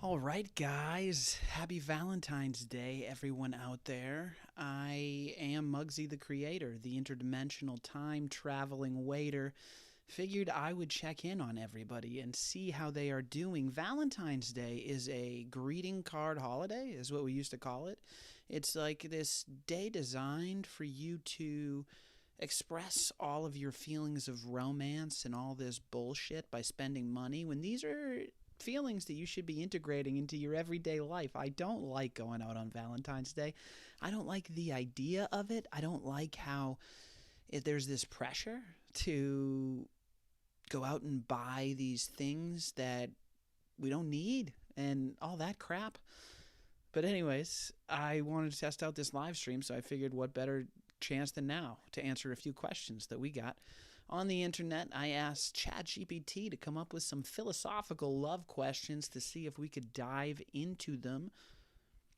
All right, guys. Happy Valentine's Day, everyone out there. I am Muggsy the Creator, the interdimensional time traveling waiter. Figured I would check in on everybody and see how they are doing. Valentine's Day is a greeting card holiday, is what we used to call it. It's like this day designed for you to express all of your feelings of romance and all this bullshit by spending money when these are feelings that you should be integrating into your everyday life. I don't like going out on Valentine's Day. I don't like the idea of it. I don't like how there's this pressure to go out and buy these things that we don't need and all that crap. But anyways, I wanted to test out this live stream, so I figured what better chance than now to answer a few questions that we got. On the internet, I asked Chat GPT to come up with some philosophical love questions to see if we could dive into them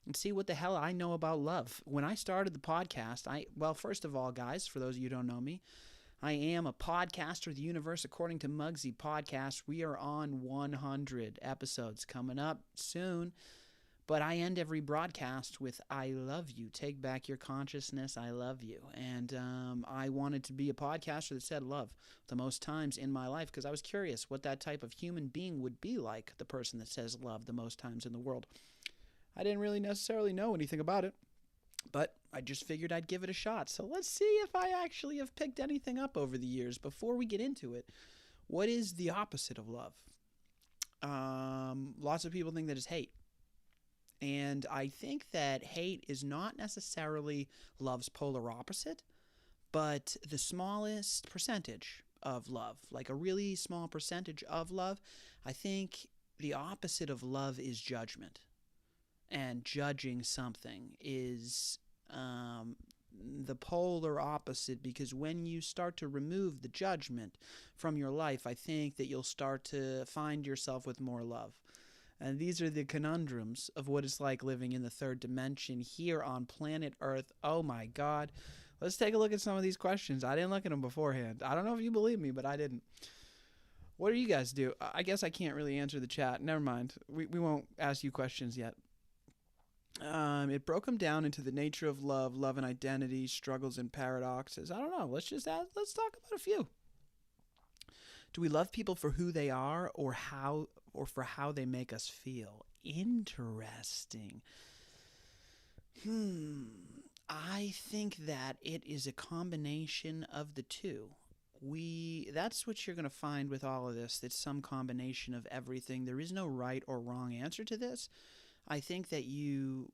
and see what the hell I know about love. When I started the podcast, first of all, guys, for those of you who don't know me, I am a podcaster of the universe according to Muggsy Podcast. We are on 100 episodes coming up soon. But I end every broadcast with "I love you. Take back your consciousness. I love you." And I wanted to be a podcaster that said love the most times in my life because I was curious what that type of human being would be like, the person that says love the most times in the world. I didn't really necessarily know anything about it, but I just figured I'd give it a shot. So let's see if I actually have picked anything up over the years. Before we get into it, what is the opposite of love? Lots of people think that it's hate. And I think that hate is not necessarily love's polar opposite, but the smallest percentage of love, like a really small percentage of love. I think the opposite of love is judgment. And judging something is the polar opposite, because when you start to remove the judgment from your life, I think that you'll start to find yourself with more love. And these are the conundrums of what it's like living in the third dimension here on planet Earth. Oh my God. Let's take a look at some of these questions. I didn't look at them beforehand. I don't know if you believe me, but I didn't. What do you guys do? I guess I can't really answer the chat. Never mind. We won't ask you questions yet. It broke them down into the nature of love, love and identity, struggles and paradoxes. I don't know. Let's talk about a few. Do we love people for who they are or for how they make us feel? Interesting. I think that it is a combination of the two. That's what you're going to find with all of this. It's some combination of everything. There is no right or wrong answer to this. I think that you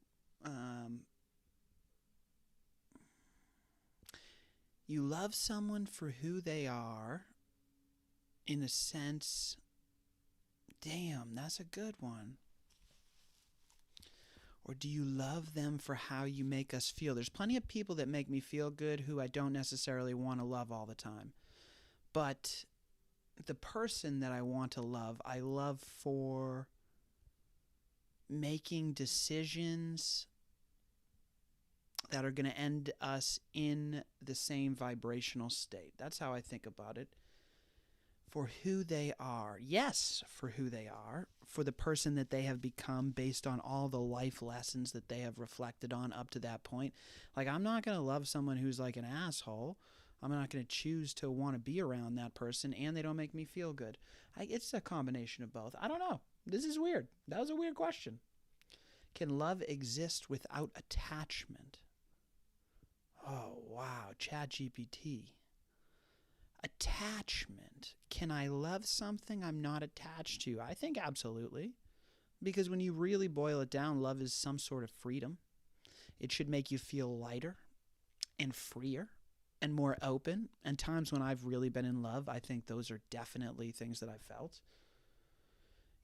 love someone for who they are, in a sense. Damn, that's a good one. Or do you love them for how you make us feel? There's plenty of people that make me feel good who I don't necessarily want to love all the time. But the person that I want to love, I love for making decisions that are going to end us in the same vibrational state. That's how I think about it. For who they are. Yes, for who they are. For the person that they have become based on all the life lessons that they have reflected on up to that point. Like, I'm not going to love someone who's like an asshole. I'm not going to choose to want to be around that person, and they don't make me feel good. It's a combination of both. I don't know. This is weird. That was a weird question. Can love exist without attachment? Oh, wow. Chat GPT. Attachment. Can I love something I'm not attached to? I think absolutely. Because when you really boil it down, love is some sort of freedom. It should make you feel lighter and freer and more open. And times when I've really been in love, I think those are definitely things that I've felt.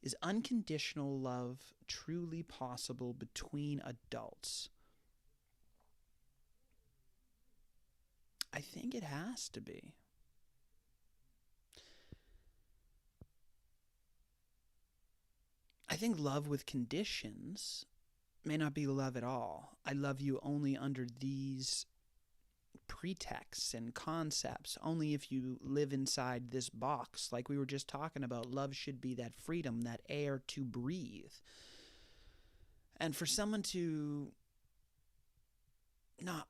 Is unconditional love truly possible between adults? I think it has to be. I think love with conditions may not be love at all. I love you only under these pretexts and concepts, only if you live inside this box. Like we were just talking about, love should be that freedom, that air to breathe. And for someone to not,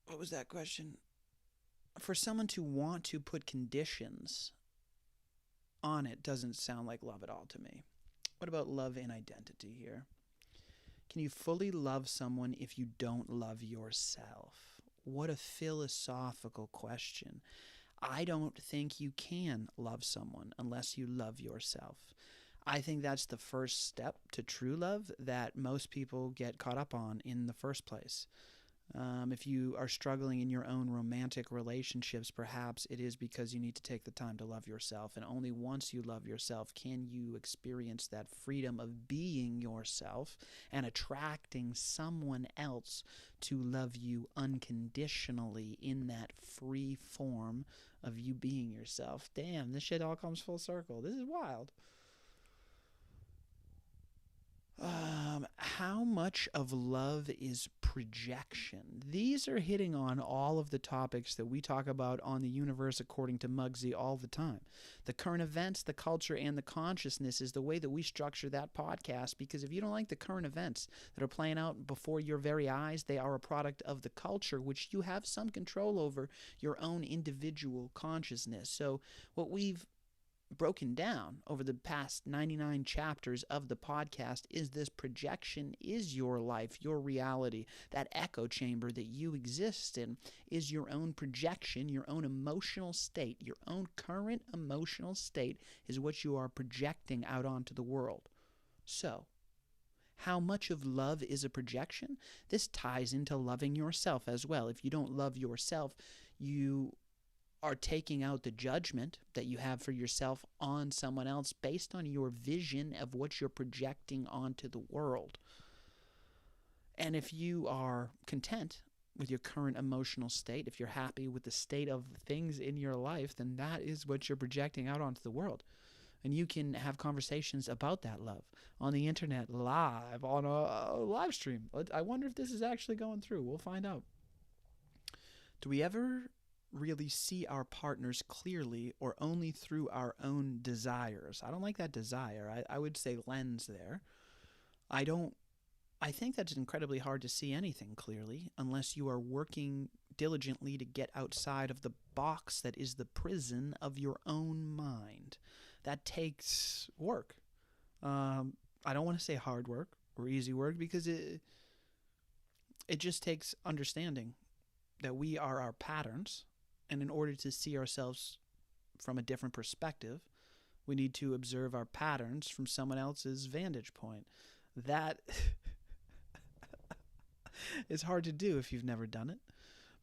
what was that question? For someone to want to put conditions on it doesn't sound like love at all to me. What about love and identity here? Can you fully love someone if you don't love yourself? What a philosophical question. I don't think you can love someone unless you love yourself. I think that's the first step to true love that most people get caught up on in the first place. If you are struggling in your own romantic relationships, perhaps it is because you need to take the time to love yourself. And only once you love yourself can you experience that freedom of being yourself and attracting someone else to love you unconditionally in that free form of you being yourself. Damn, this shit all comes full circle. This is wild. How much of love is projection? These are hitting on all of the topics that we talk about on the universe according to Muggsy all the time. The current events, the culture, and the consciousness is the way that we structure that podcast, because if you don't like the current events that are playing out before your very eyes, they are a product of the culture, which you have some control over your own individual consciousness. So what we've broken down over the past 99 chapters of the podcast is this projection is your life, your reality. That echo chamber that you exist in is your own projection, your own emotional state. Your own current emotional state is what you are projecting out onto the world. So, how much of love is a projection? This ties into loving yourself as well. If you don't love yourself, you are taking out the judgment that you have for yourself on someone else based on your vision of what you're projecting onto the world. And if you are content with your current emotional state, if you're happy with the state of things in your life, then that is what you're projecting out onto the world. And you can have conversations about that love on the internet, live, on a live stream. I wonder if this is actually going through. We'll find out. Do we ever really see our partners clearly or only through our own desires? I don't like that desire. I would say lens there. I think that's incredibly hard to see anything clearly unless you are working diligently to get outside of the box that is the prison of your own mind. That takes work. I don't want to say hard work or easy work, because it just takes understanding that we are our patterns. And in order to see ourselves from a different perspective, we need to observe our patterns from someone else's vantage point. That is hard to do if you've never done it.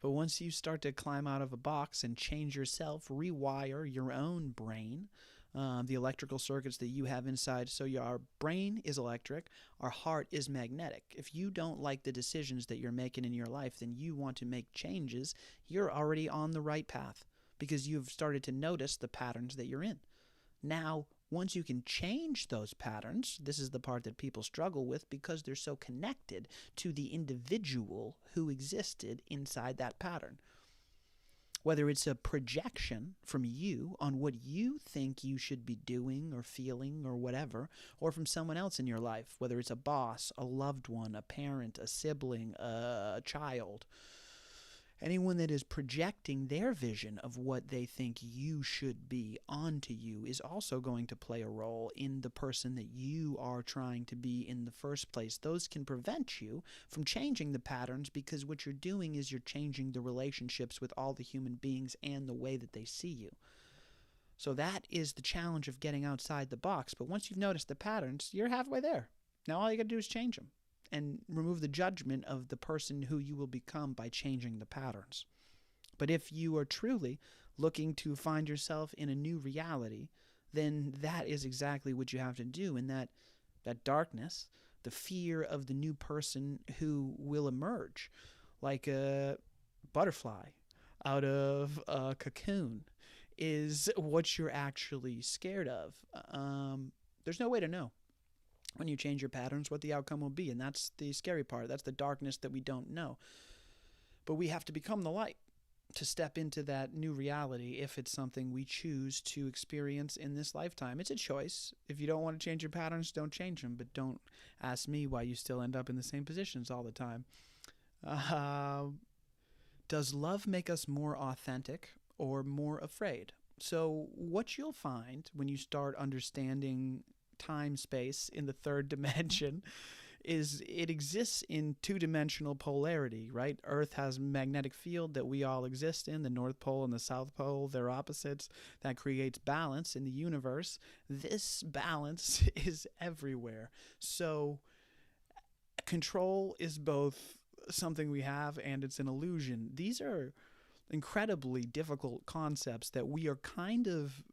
But once you start to climb out of a box and change yourself, rewire your own brain, the electrical circuits that you have inside. So our brain is electric, our heart is magnetic. If you don't like the decisions that you're making in your life, then you want to make changes. You're already on the right path because you've started to notice the patterns that you're in. Now, once you can change those patterns, this is the part that people struggle with because they're so connected to the individual who existed inside that pattern. Whether it's a projection from you on what you think you should be doing or feeling or whatever, or from someone else in your life, whether it's a boss, a loved one, a parent, a sibling, a child. Anyone that is projecting their vision of what they think you should be onto you is also going to play a role in the person that you are trying to be in the first place. Those can prevent you from changing the patterns because what you're doing is you're changing the relationships with all the human beings and the way that they see you. So that is the challenge of getting outside the box. But once you've noticed the patterns, you're halfway there. Now all you got to do is change them and remove the judgment of the person who you will become by changing the patterns. But if you are truly looking to find yourself in a new reality, then that is exactly what you have to do. And that darkness, the fear of the new person who will emerge like a butterfly out of a cocoon, is what you're actually scared of. There's no way to know when you change your patterns what the outcome will be, and that's the scary part. That's the darkness that we don't know. But we have to become the light. to step into that new reality if it's something we choose to experience in this lifetime. It's a choice. If you don't want to change your patterns, don't change them, but don't ask me why you still end up in the same positions all the time. Uh, does love make us more authentic or more afraid? So, what you'll find when you start understanding time space in the third dimension is it exists in two-dimensional polarity, right? Earth has a magnetic field that we all exist in, the North Pole and the South Pole, they're opposites. That creates balance in the universe. This balance is everywhere. So control is both something we have and it's an illusion. These are incredibly difficult concepts that we are kind of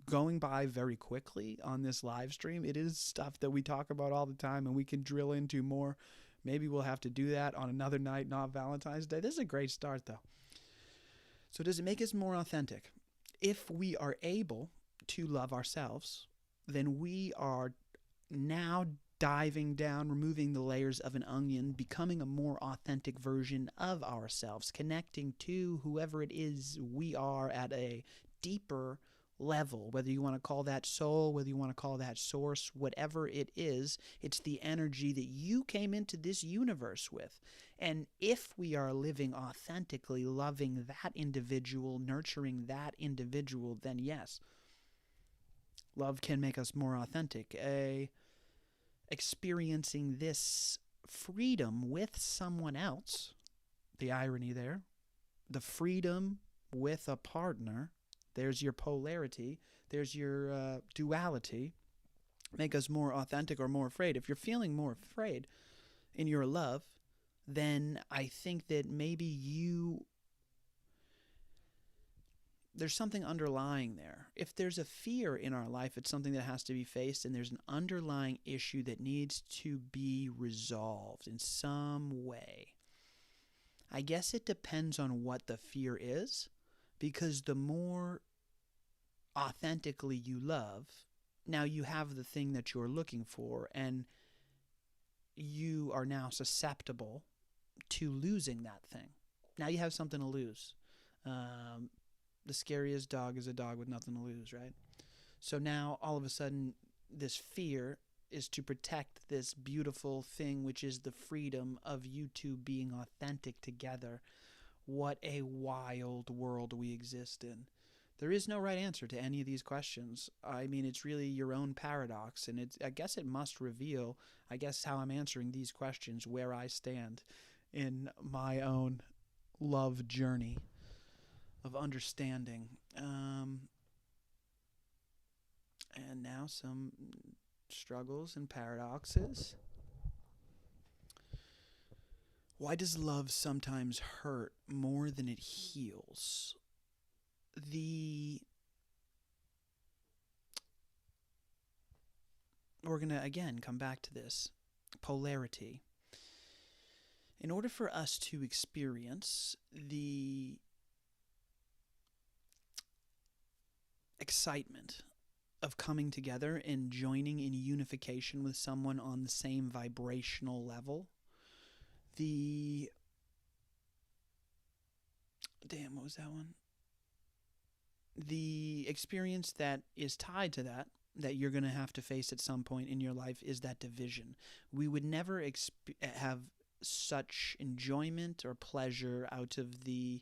going by very quickly on this live stream. It is stuff that we talk about all the time and we can drill into more. Maybe we'll have to do that on another night, not Valentine's Day. This is a great start, though. So, does it make us more authentic? If we are able to love ourselves, then we are now diving down, removing the layers of an onion, becoming a more authentic version of ourselves, connecting to whoever it is we are at a deeper level, whether you want to call that soul, whether you want to call that source, whatever it is, it's the energy that you came into this universe with. And if we are living authentically, loving that individual, nurturing that individual, then yes, love can make us more authentic. Experiencing this freedom with someone else, the irony there, the freedom with a partner, there's your polarity, there's your duality, make us more authentic or more afraid. If you're feeling more afraid in your love, then I think that maybe there's something underlying there. If there's a fear in our life, it's something that has to be faced, and there's an underlying issue that needs to be resolved in some way. I guess it depends on what the fear is, because the more authentically you love, now you have the thing that you're looking for, and you are now susceptible to losing that thing. Now you have something to lose. The scariest dog is a dog with nothing to lose, right? So now all of a sudden, this fear is to protect this beautiful thing, which is the freedom of you two being authentic together. What a wild world we exist in. There is no right answer to any of these questions. I mean, it's really your own paradox, and I guess it must reveal, I guess, how I'm answering these questions, where I stand in my own love journey of understanding. And now some struggles and paradoxes. Why does love sometimes hurt more than it heals? We're going to again come back to this polarity. In order for us to experience the excitement of coming together and joining in unification with someone on the same vibrational level, what was that one? The experience that is tied to that you're going to have to face at some point in your life is that division. We would never have such enjoyment or pleasure out of the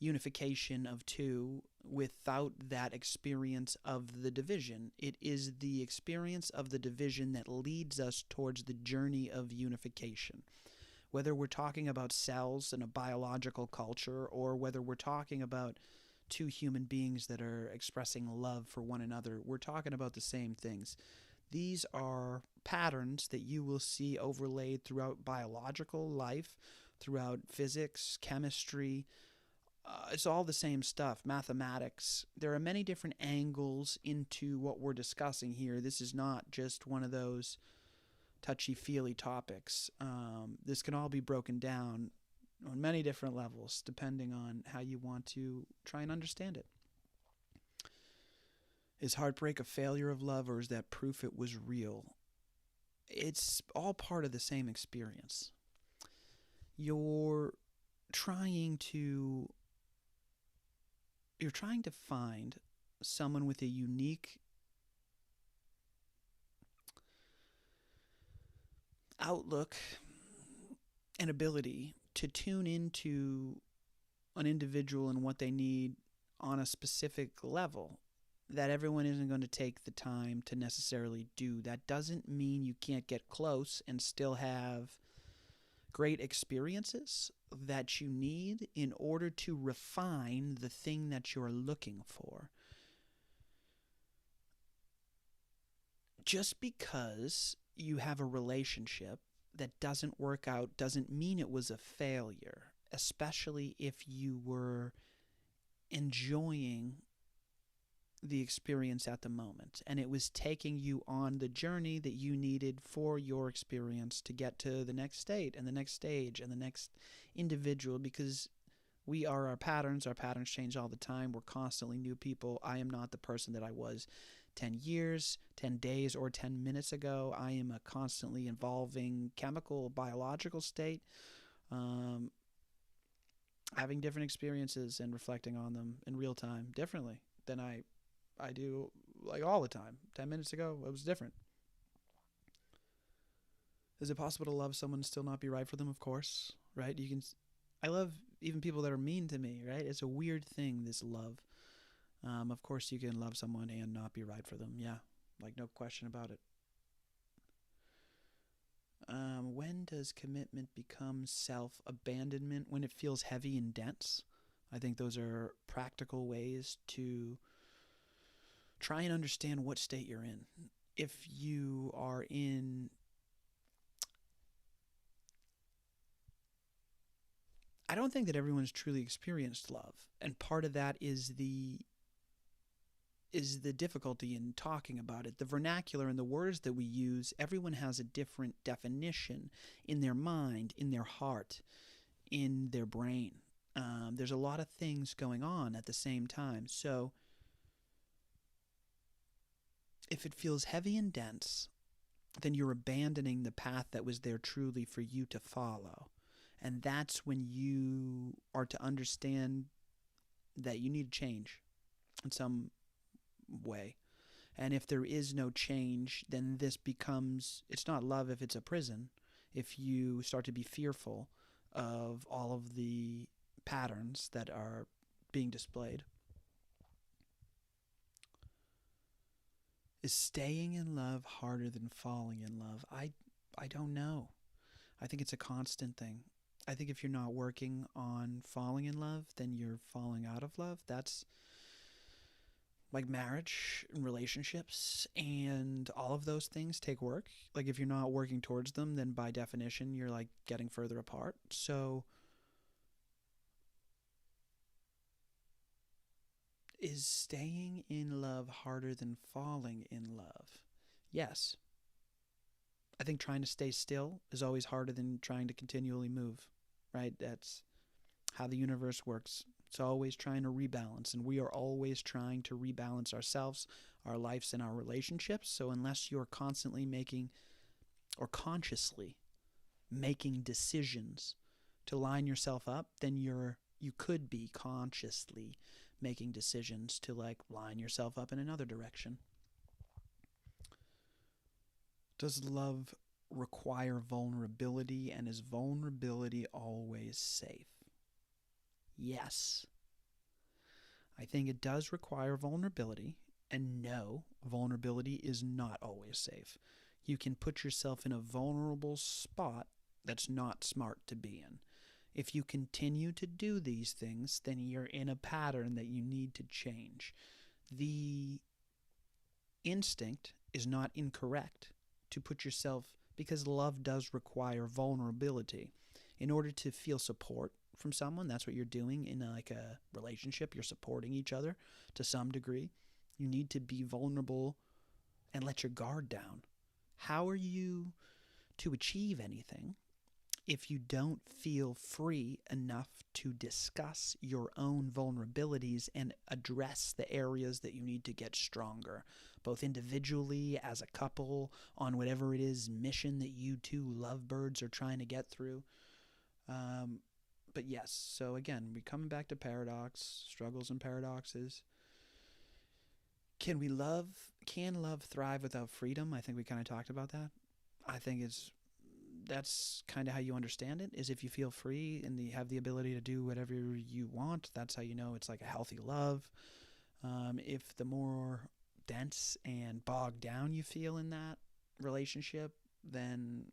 unification of two without that experience of the division. It is the experience of the division that leads us towards the journey of unification. Whether we're talking about cells in a biological culture or whether we're talking about two human beings that are expressing love for one another, we're talking about the same things. These are patterns that you will see overlaid throughout biological life, throughout physics, chemistry. It's all the same stuff, mathematics. There are many different angles into what we're discussing here. This is not just one of those touchy-feely topics. This can all be broken down on many different levels, depending on how you want to try and understand it. Is heartbreak a failure of love, or is that proof it was real? It's all part of the same experience. You're trying to you're trying to find someone with a unique outlook and ability to tune into an individual and what they need on a specific level that everyone isn't going to take the time to necessarily do. That doesn't mean you can't get close and still have great experiences that you need in order to refine the thing that you're looking for. Just because you have a relationship that doesn't work out doesn't mean it was a failure, especially if you were enjoying the experience at the moment and it was taking you on the journey that you needed for your experience to get to the next state and the next stage and the next individual, because we are our patterns. Our patterns change all the time. We're constantly new people. I am not the person that I was 10 years, 10 days, or 10 minutes ago. I am a constantly evolving chemical, biological state, having different experiences and reflecting on them in real time differently than I do like all the time. 10 minutes ago, it was different. Is it possible to love someone and still not be right for them? Of course, right? I love even people that are mean to me, right? It's a weird thing, this love. Of course, you can love someone and not be right for them. Yeah, like no question about it. When does commitment become self-abandonment? When it feels heavy and dense. I think those are practical ways to try and understand what state you're in. If you are in, I don't think that everyone's truly experienced love, and part of that is the difficulty in talking about it. The vernacular and the words that we use, everyone has a different definition in their mind, in their heart, in their brain. There's a lot of things going on at the same time. So if it feels heavy and dense, then you're abandoning the path that was there truly for you to follow. And that's when you are to understand that you need to change in some way. And if there is no change, then this becomes, it's not love if it's a prison. If you start to be fearful of all of the patterns that are being displayed. Is staying in love harder than falling in love? I don't know. I think it's a constant thing. I think if you're not working on falling in love, then you're falling out of love. That's like marriage and relationships, and all of those things take work. Like if you're not working towards them, then by definition you're like getting further apart. So is staying in love harder than falling in love? Yes. I think trying to stay still is always harder than trying to continually move, right? That's how the universe works. It's always trying to rebalance, and we are always trying to rebalance ourselves, our lives, and our relationships. So unless you're constantly making or consciously making decisions to line yourself up, then you could be consciously making decisions to like line yourself up in another direction. Does love require vulnerability, and is vulnerability always safe? Yes. I think it does require vulnerability, and no, vulnerability is not always safe. You can put yourself in a vulnerable spot that's not smart to be in. If you continue to do these things, then you're in a pattern that you need to change. The instinct is not incorrect to put yourself, because love does require vulnerability. In order to feel support from someone, that's what you're doing in like a relationship. You're supporting each other to some degree. You need to be vulnerable and let your guard down. How are you to achieve anything if you don't feel free enough to discuss your own vulnerabilities and address the areas that you need to get stronger, both individually, as a couple, on whatever it is mission that you two lovebirds are trying to get through? But yes, so again, we coming back to paradox, struggles and paradoxes. Can we love? Can love thrive without freedom? I think we kind of talked about that. I think that's kind of how you understand it. Is if you feel free and you have the ability to do whatever you want, that's how you know it's like a healthy love. If the more dense and bogged down you feel in that relationship, then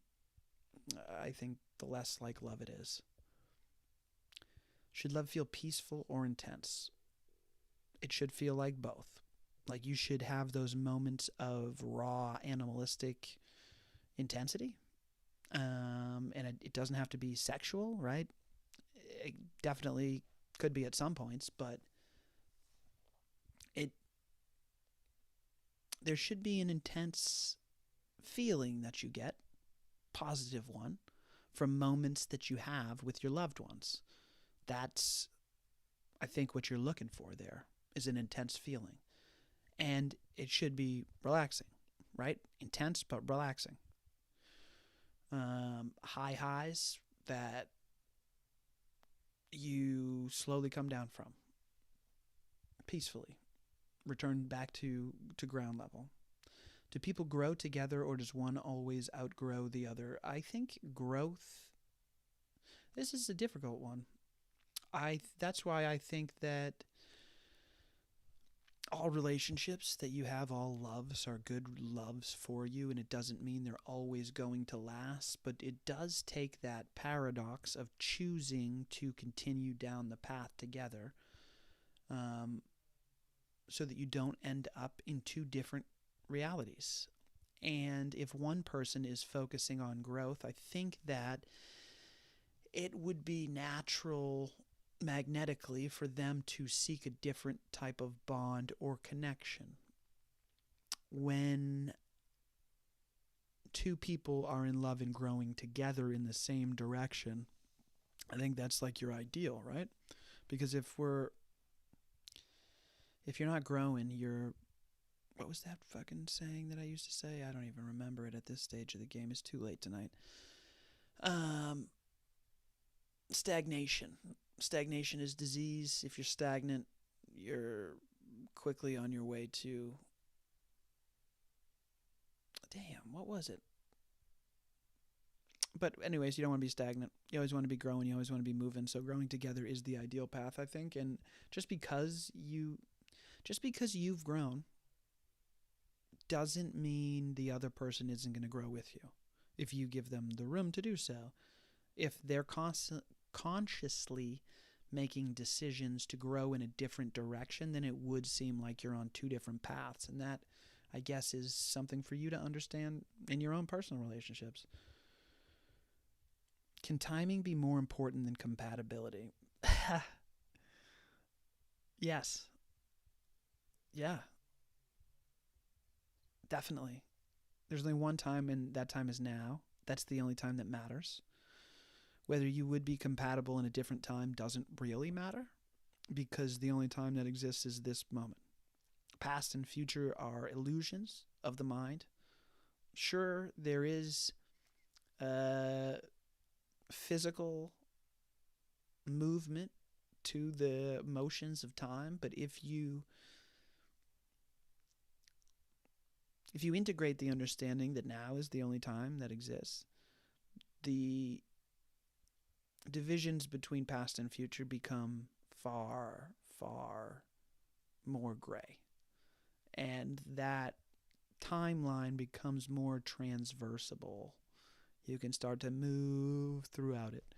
I think the less like love it is. Should love feel peaceful or intense? It should feel like both. Like you should have those moments of raw animalistic intensity. And it doesn't have to be sexual, right? It definitely could be at some points, but it there should be an intense feeling that you get, positive one, from moments that you have with your loved ones. That's, I think, what you're looking for there is an intense feeling. And it should be relaxing, right? Intense, but relaxing. High highs that you slowly come down from peacefully, return back to ground level. Do people grow together or does one always outgrow the other? I think growth, this is a difficult one. That's why I think that all relationships that you have, all loves are good loves for you, and it doesn't mean they're always going to last, but it does take that paradox of choosing to continue down the path together, um, so that you don't end up in two different realities. And if one person is focusing on growth, I think that it would be natural magnetically for them to seek a different type of bond or connection. When two people are in love and growing together in the same direction, I think that's like your ideal, right? Because if you're not growing, you're, what was that fucking saying that I used to say? I don't even remember it at this stage of the game. It's too late tonight. Um, Stagnation. Stagnation is disease. If you're stagnant, you're quickly on your way to. Damn, what was it? But anyways, you don't want to be stagnant. You always want to be growing. You always want to be moving. So growing together is the ideal path, I think. And just because you've grown doesn't mean the other person isn't going to grow with you if you give them the room to do so. If they're consciously making decisions to grow in a different direction, then it would seem like you're on two different paths. And that, I guess, is something for you to understand in your own personal relationships. Can timing be more important than compatibility? Yes. Yeah, definitely. There's only one time, and that time is now. That's the only time that matters. Whether you would be compatible in a different time doesn't really matter because the only time that exists is this moment. Past and future are illusions of the mind. Sure, there is physical movement to the motions of time, but if you integrate the understanding that now is the only time that exists, the divisions between past and future become far, far more gray. And that timeline becomes more transversable. You can start to move throughout it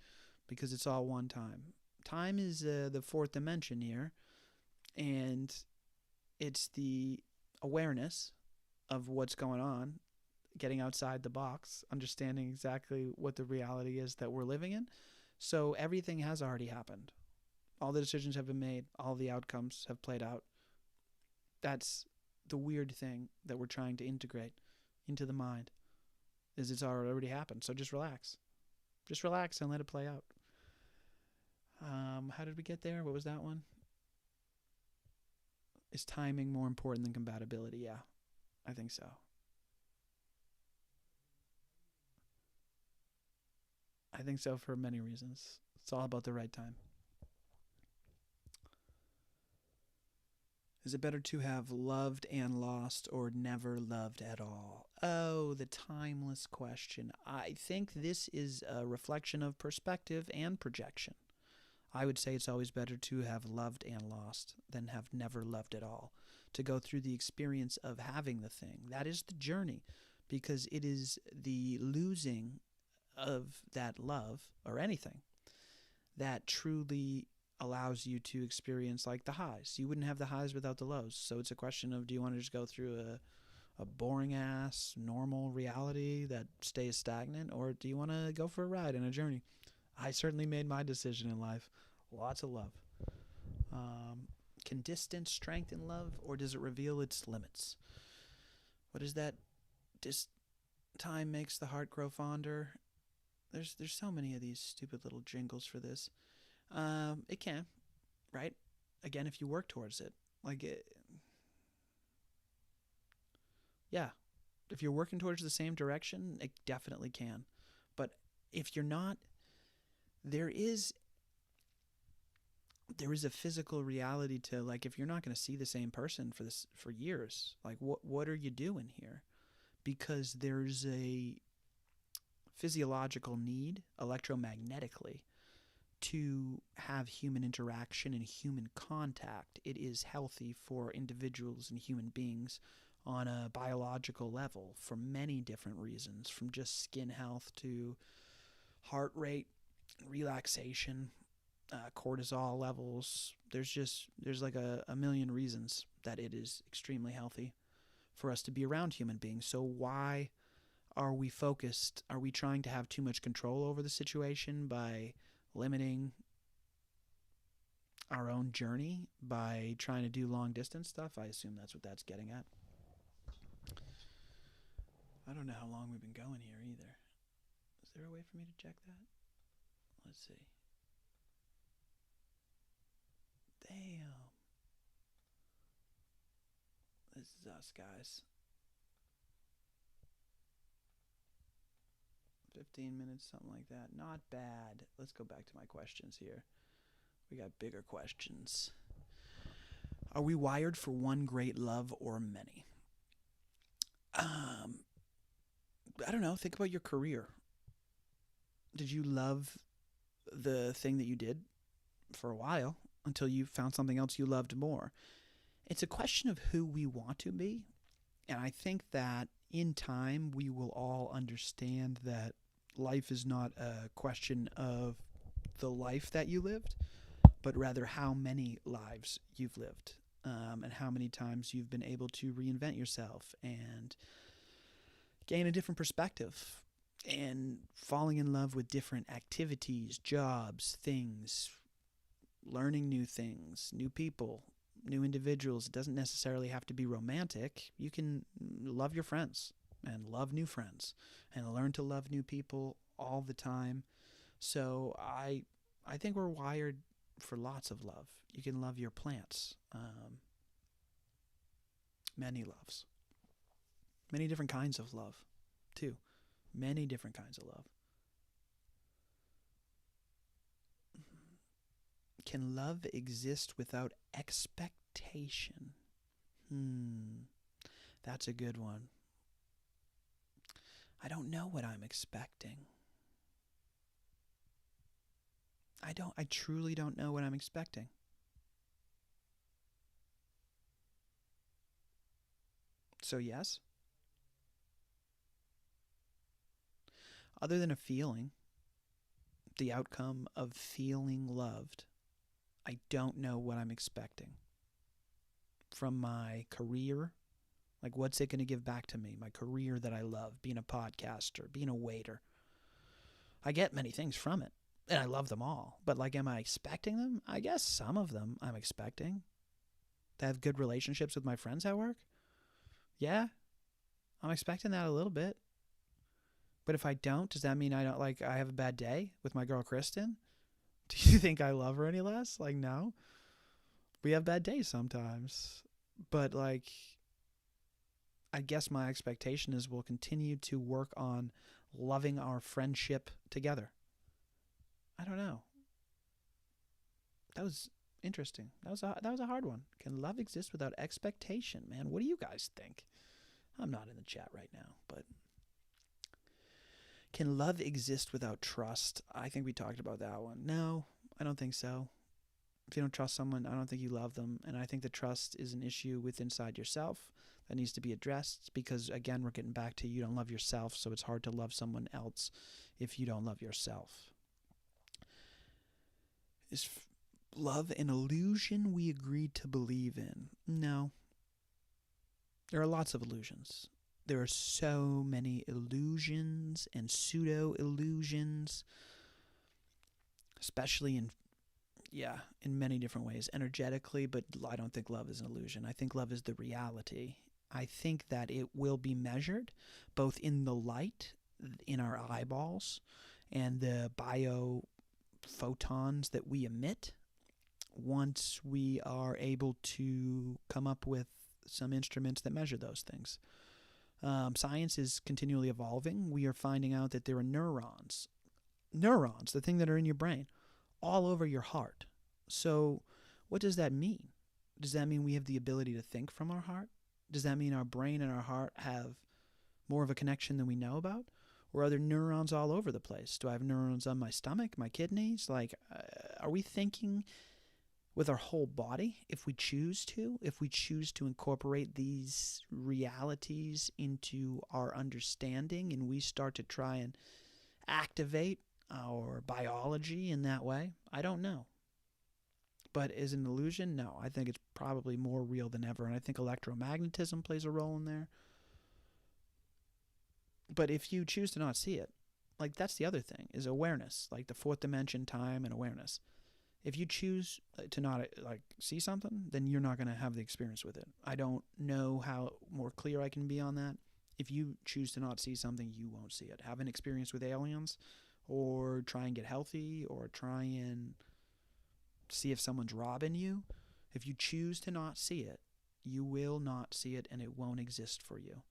because it's all one time. Time is the fourth dimension here, and it's the awareness of what's going on, getting outside the box, understanding exactly what the reality is that we're living in. So everything has already happened. All the decisions have been made. All the outcomes have played out. That's the weird thing that we're trying to integrate into the mind, is it's already happened. So just relax. Just relax and let it play out. How did we get there? What was that one? Is timing more important than compatibility? Yeah, I think so. I think so for many reasons. It's all about the right time. Is it better to have loved and lost or never loved at all? Oh, the timeless question. I think this is a reflection of perspective and projection. I would say it's always better to have loved and lost than have never loved at all. To go through the experience of having the thing. That is the journey, because it is the losing of that love or anything that truly allows you to experience like the highs. You wouldn't have the highs without the lows. So it's a question of, do you want to just go through a boring ass normal reality that stays stagnant, or do you want to go for a ride and a journey? I certainly made my decision in life. Lots of love. Can distance strengthen love, or does it reveal its limits? What is that? Time makes the heart grow fonder. There's so many of these stupid little jingles for this. It can, right? Again, if you work towards it. Yeah. If you're working towards the same direction, it definitely can. But if you're not, there is a physical reality to, like, if you're not going to see the same person for years, like what are you doing here? Because there's a physiological need electromagnetically to have human interaction and human contact. It is healthy for individuals and human beings on a biological level for many different reasons, from just skin health to heart rate, relaxation, cortisol levels. There's like a million reasons that it is extremely healthy for us to be around human beings. So why are we focused? Are we trying to have too much control over the situation by limiting our own journey, by trying to do long distance stuff? I assume that's what that's getting at. I don't know how long we've been going here either. Is there a way for me to check that? Let's see. Damn. This is us, guys. 15 minutes, something like that. Not bad. Let's go back to my questions here. We got bigger questions. Are we wired for one great love or many? I don't know. Think about your career. Did you love the thing that you did for a while until you found something else you loved more? It's a question of who we want to be. And I think that in time, we will all understand that life is not a question of the life that you lived, but rather how many lives you've lived, and how many times you've been able to reinvent yourself and gain a different perspective and falling in love with different activities, jobs, things, learning new things, new people, new individuals. It doesn't necessarily have to be romantic. You can love your friends and love new friends and learn to love new people all the time. So I think we're wired for lots of love. You can love your plants. Many loves. Many different kinds of love, too. Many different kinds of love. Can love exist without expectation? That's a good one. I don't know what I'm expecting. I truly don't know what I'm expecting. So yes. Other than a feeling, the outcome of feeling loved, I don't know what I'm expecting from my career. Like, what's it going to give back to me? My career that I love, being a podcaster, being a waiter. I get many things from it, and I love them all. But, like, am I expecting them? I guess some of them I'm expecting. To have good relationships with my friends at work? Yeah, I'm expecting that a little bit. But if I don't, does that mean I have a bad day with my girl Kristen? Do you think I love her any less? Like, no. We have bad days sometimes. But, like, I guess my expectation is we'll continue to work on loving our friendship together. I don't know. That was interesting. That was a hard one. Can love exist without expectation, man? What do you guys think? I'm not in the chat right now, but can love exist without trust? I think we talked about that one. No, I don't think so. If you don't trust someone, I don't think you love them. And I think the trust is an issue with inside yourself that needs to be addressed because, again, we're getting back to you don't love yourself, so it's hard to love someone else if you don't love yourself. Is love an illusion we agreed to believe in? No. There are lots of illusions. There are so many illusions and pseudo illusions, especially in many different ways, energetically, but I don't think love is an illusion. I think love is the reality. I think that it will be measured both in the light in our eyeballs and the biophotons that we emit once we are able to come up with some instruments that measure those things. Science is continually evolving. We are finding out that there are neurons, the thing that are in your brain, all over your heart. So what does that mean? Does that mean we have the ability to think from our heart? Does that mean our brain and our heart have more of a connection than we know about? Or are there neurons all over the place? Do I have neurons on my stomach, my kidneys? Are we thinking with our whole body if we choose to incorporate these realities into our understanding and we start to try and activate our biology in that way? I don't know. But is it an illusion? No. I think it's probably more real than ever, and I think electromagnetism plays a role in there. But if you choose to not see it, that's the other thing, is awareness, like the fourth dimension, time, and awareness. If you choose to not see something, then you're not going to have the experience with it. I don't know how more clear I can be on that. If you choose to not see something, you won't see it. Have an experience with aliens, or try and get healthy, or try and see if someone's robbing you. If you choose to not see it, you will not see it, and it won't exist for you.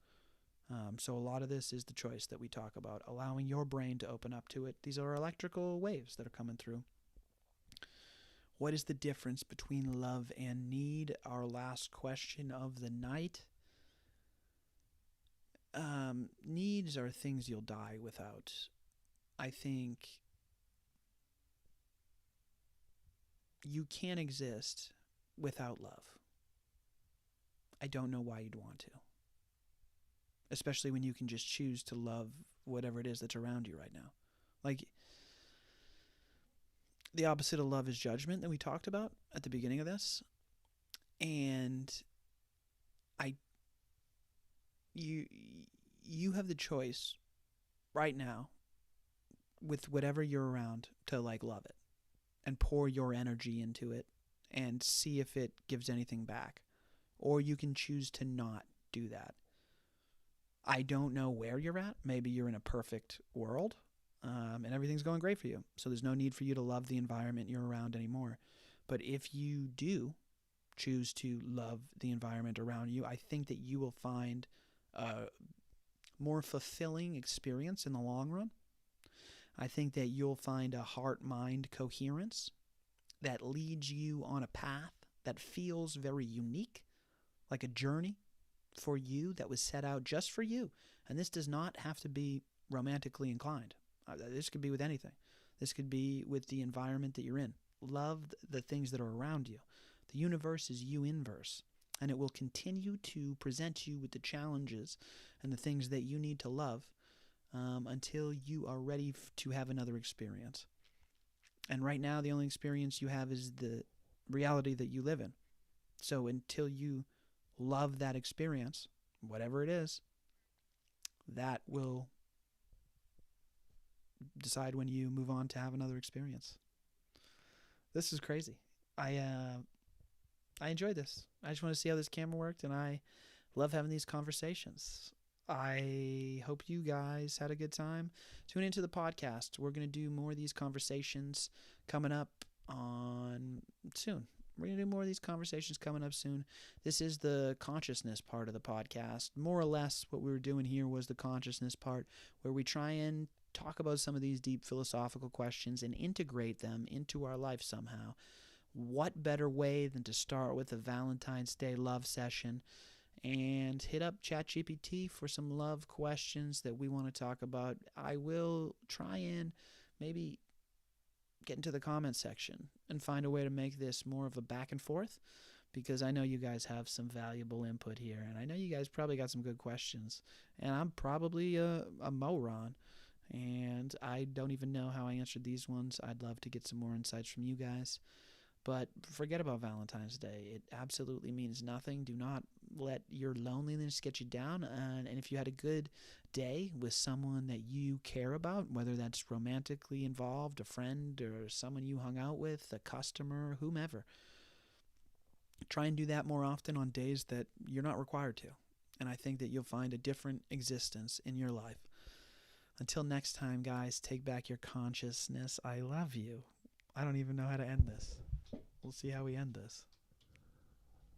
So a lot of this is the choice that we talk about, allowing your brain to open up to it. These are electrical waves that are coming through. What is the difference between love and need? Our last question of the night. Needs are things you'll die without. I think you can't exist without love. I don't know why you'd want to. Especially when you can just choose to love whatever it is that's around you right now. The opposite of love is judgment that we talked about at the beginning of this. And you have the choice right now with whatever you're around to love it and pour your energy into it and see if it gives anything back. Or you can choose to not do that. I don't know where you're at. Maybe you're in a perfect world and everything's going great for you. So there's no need for you to love the environment you're around anymore. But if you do choose to love the environment around you, I think that you will find a more fulfilling experience in the long run. I think that you'll find a heart-mind coherence that leads you on a path that feels very unique, like a journey for you that was set out just for you. And this does not have to be romantically inclined. This could be with anything. This could be with the environment that you're in. Love the things that are around you. The universe is you inverse, and it will continue to present you with the challenges and the things that you need to love until you are ready to have another experience. And right now, the only experience you have is the reality that you live in. So until you love that experience, whatever it is, that will decide when you move on to have another experience. This is crazy. I enjoyed this. I just want to see how this camera worked, and I love having these conversations. I hope you guys had a good time. Tune into the podcast. We're going to do more of these conversations coming up on soon. We're going to do more of these conversations coming up soon. This is the consciousness part of the podcast. More or less what we were doing here was the consciousness part, where we try and talk about some of these deep philosophical questions and integrate them into our life somehow. what better way than to start with a Valentine's Day love session and hit up Chat GPT for some love questions that we want to talk about. I will try and maybe get into the comment section and find a way to make this more of a back and forth, because I know you guys have some valuable input here, and I know you guys probably got some good questions, and I'm probably a moron, and I don't even know how I answered these ones. I'd love to get some more insights from you guys. But forget about Valentine's Day. It absolutely means nothing. Do not let your loneliness get you down. And if you had a good day with someone that you care about, whether that's romantically involved, a friend, or someone you hung out with, a customer, whomever, try and do that more often on days that you're not required to. And I think that you'll find a different existence in your life. Until next time, guys, take back your consciousness. I love you. I don't even know how to end this. We'll see how we end this.